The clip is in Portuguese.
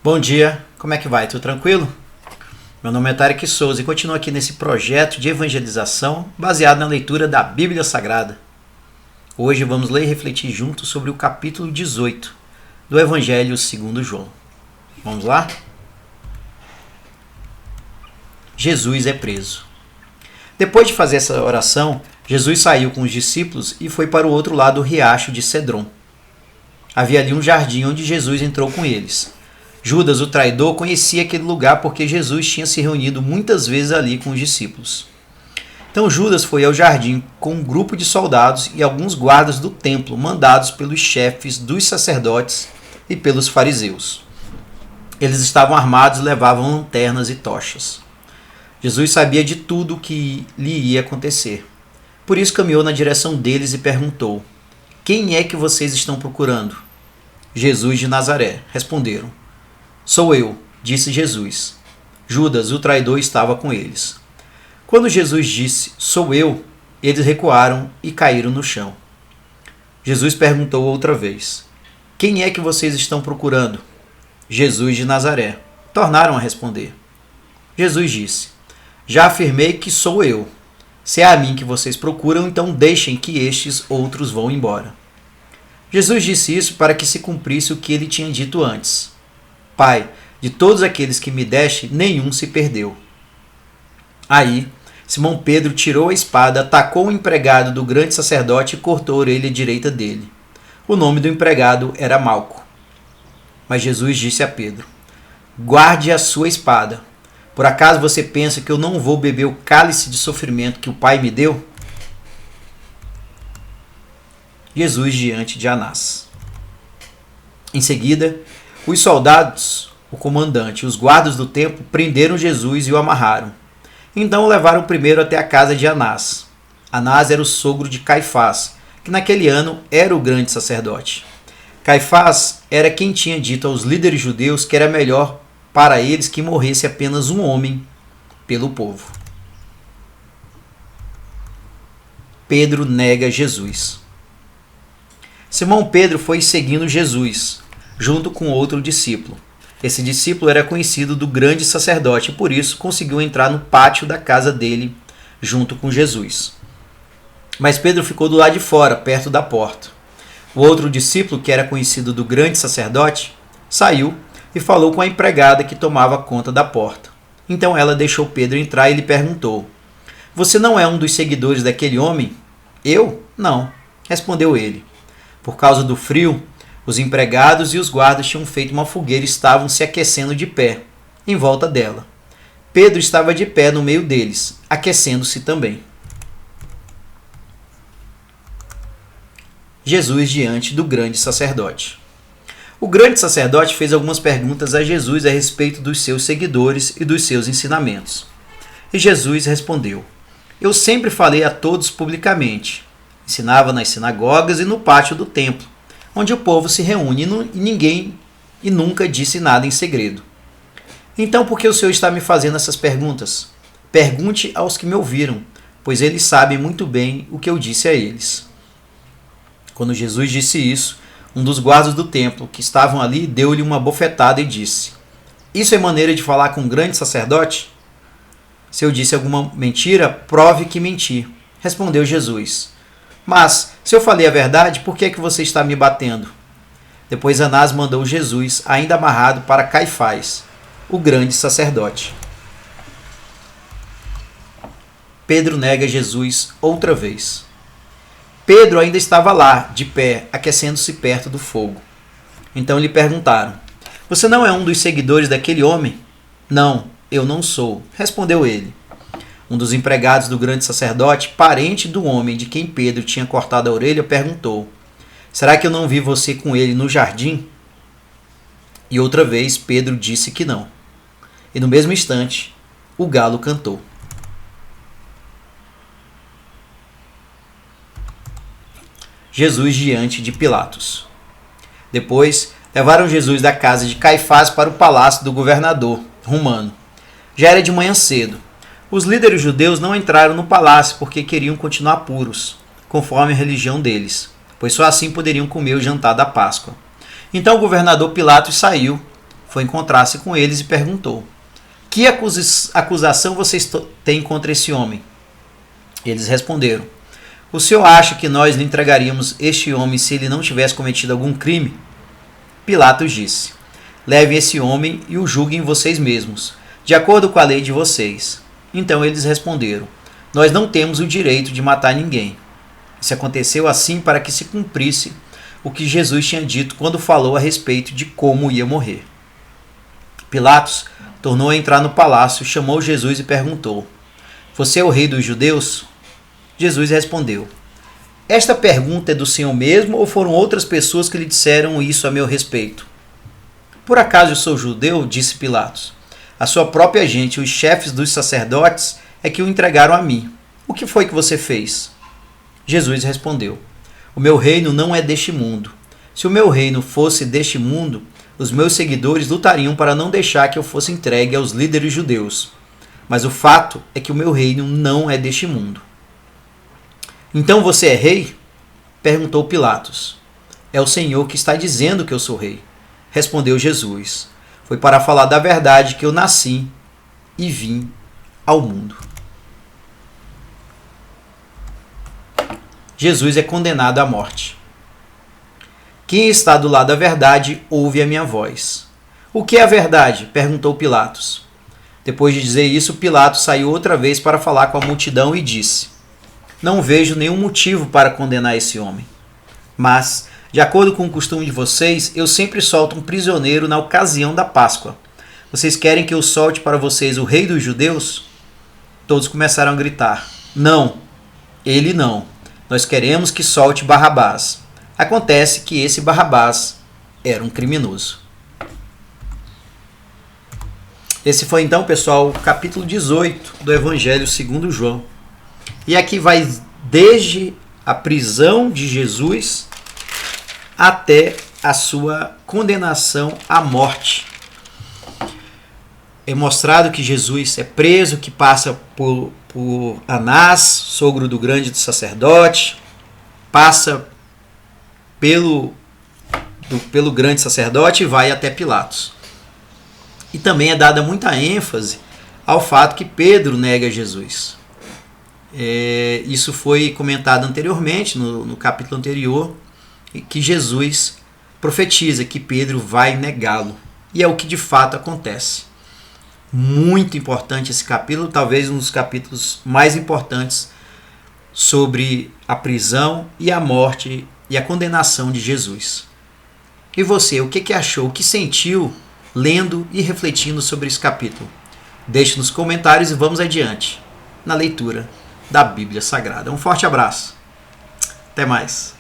Bom dia, como é que vai? Tudo tranquilo? Meu nome é Tarek Souza e continuo aqui nesse projeto de evangelização baseado na leitura da Bíblia Sagrada. Hoje vamos ler e refletir juntos sobre o capítulo 18 do Evangelho segundo João. Vamos lá? Jesus é preso. Depois de fazer essa oração, Jesus saiu com os discípulos e foi para o outro lado do riacho de Cedron. Havia ali um jardim onde Jesus entrou com eles. Judas, o traidor, conhecia aquele lugar porque Jesus tinha se reunido muitas vezes ali com os discípulos. Então Judas foi ao jardim com um grupo de soldados e alguns guardas do templo, mandados pelos chefes dos sacerdotes e pelos fariseus. Eles estavam armados e levavam lanternas e tochas. Jesus sabia de tudo o que lhe ia acontecer. Por isso caminhou na direção deles e perguntou: "Quem é que vocês estão procurando?" "Jesus de Nazaré", responderam. "Sou eu", disse Jesus. Judas, o traidor, estava com eles. Quando Jesus disse, "Sou eu", eles recuaram e caíram no chão. Jesus perguntou outra vez: "Quem é que vocês estão procurando?" "Jesus de Nazaré", tornaram a responder. Jesus disse: "Já afirmei que sou eu. Se é a mim que vocês procuram, então deixem que estes outros vão embora." Jesus disse isso para que se cumprisse o que ele tinha dito antes: "Pai, de todos aqueles que me deste, nenhum se perdeu." Aí, Simão Pedro tirou a espada, atacou o empregado do grande sacerdote e cortou a orelha direita dele. O nome do empregado era Malco. Mas Jesus disse a Pedro: "Guarde a sua espada. Por acaso você pensa que eu não vou beber o cálice de sofrimento que o Pai me deu?" Jesus diante de Anás. Em seguida, os soldados, o comandante e os guardas do templo prenderam Jesus e o amarraram. Então o levaram primeiro até a casa de Anás. Anás era o sogro de Caifás, que naquele ano era o grande sacerdote. Caifás era quem tinha dito aos líderes judeus que era melhor para eles que morresse apenas um homem pelo povo. Pedro nega Jesus. Simão Pedro foi seguindo Jesus, junto com outro discípulo. Esse discípulo era conhecido do grande sacerdote e por isso conseguiu entrar no pátio da casa dele junto com Jesus. Mas Pedro ficou do lado de fora, perto da porta. O outro discípulo, que era conhecido do grande sacerdote, saiu e falou com a empregada que tomava conta da porta. Então ela deixou Pedro entrar e lhe perguntou: "Você não é um dos seguidores daquele homem?" "Eu? Não", respondeu ele. Por causa do frio, os empregados e os guardas tinham feito uma fogueira e estavam se aquecendo de pé, em volta dela. Pedro estava de pé no meio deles, aquecendo-se também. Jesus diante do grande sacerdote. O grande sacerdote fez algumas perguntas a Jesus a respeito dos seus seguidores e dos seus ensinamentos. E Jesus respondeu: "Eu sempre falei a todos publicamente. Ensinava nas sinagogas e no pátio do templo, onde o povo se reúne e nunca disse nada em segredo. Então por que o Senhor está me fazendo essas perguntas? Pergunte aos que me ouviram, pois eles sabem muito bem o que eu disse a eles." Quando Jesus disse isso, um dos guardas do templo que estavam ali deu-lhe uma bofetada e disse: "Isso é maneira de falar com um grande sacerdote? Se eu disse alguma mentira, prove que menti." Respondeu Jesus: "Mas, se eu falei a verdade, por que é que você está me batendo?" Depois Anás mandou Jesus, ainda amarrado, para Caifás, o grande sacerdote. Pedro nega Jesus outra vez. Pedro ainda estava lá, de pé, aquecendo-se perto do fogo. Então lhe perguntaram: "Você não é um dos seguidores daquele homem?" "Não, eu não sou", respondeu ele. Um dos empregados do grande sacerdote, parente do homem de quem Pedro tinha cortado a orelha, perguntou: "Será que eu não vi você com ele no jardim?" E outra vez Pedro disse que não. E no mesmo instante, o galo cantou. Jesus diante de Pilatos. Depois, levaram Jesus da casa de Caifás para o palácio do governador romano. Já era de manhã cedo. Os líderes judeus não entraram no palácio porque queriam continuar puros, conforme a religião deles, pois só assim poderiam comer o jantar da Páscoa. Então o governador Pilatos saiu foi encontrar-se com eles e perguntou: que acusação vocês têm contra esse homem? Eles responderam: o senhor acha que nós lhe entregaríamos este homem se ele não tivesse cometido algum crime? Pilatos disse: levem esse homem e o julguem vocês mesmos, de acordo com a lei de vocês. Então eles responderam: nós não temos o direito de matar ninguém. Isso aconteceu assim para que se cumprisse o que Jesus tinha dito quando falou a respeito de como ia morrer. Pilatos tornou a entrar no palácio, chamou Jesus e perguntou: você é o rei dos judeus? Jesus respondeu: esta pergunta é do Senhor mesmo ou foram outras pessoas que lhe disseram isso a meu respeito? Por acaso eu sou judeu? Disse Pilatos. A sua própria gente, os chefes dos sacerdotes, é que o entregaram a mim. O que foi que você fez? Jesus respondeu: o meu reino não é deste mundo. Se o meu reino fosse deste mundo, os meus seguidores lutariam para não deixar que eu fosse entregue aos líderes judeus. Mas o fato é que o meu reino não é deste mundo. Então você é rei? Perguntou Pilatos. É o Senhor que está dizendo que eu sou rei. Respondeu Jesus: foi para falar da verdade que eu nasci e vim ao mundo. Jesus é condenado à morte. Quem está do lado da verdade, ouve a minha voz. O que é a verdade? Perguntou Pilatos. Depois de dizer isso, Pilatos saiu outra vez para falar com a multidão e disse: não vejo nenhum motivo para condenar esse homem. Mas, de acordo com o costume de vocês, eu sempre solto um prisioneiro na ocasião da Páscoa. Vocês querem que eu solte para vocês o rei dos judeus? Todos começaram a gritar: não, ele não. Nós queremos que solte Barrabás. Acontece que esse Barrabás era um criminoso. Esse foi então, pessoal, o capítulo 18 do Evangelho segundo João. E aqui vai desde a prisão de Jesus até a sua condenação à morte. É mostrado que Jesus é preso, que passa por Anás, sogro do grande sacerdote, passa pelo grande sacerdote e vai até Pilatos. E também é dada muita ênfase ao fato que Pedro nega Jesus. Isso foi comentado anteriormente, no capítulo anterior, que Jesus profetiza que Pedro vai negá-lo. E é o que de fato acontece. Muito importante esse capítulo, talvez um dos capítulos mais importantes sobre a prisão e a morte e a condenação de Jesus. E você, o que achou, o que sentiu lendo e refletindo sobre esse capítulo? Deixe nos comentários e vamos adiante na leitura da Bíblia Sagrada. Um forte abraço. Até mais.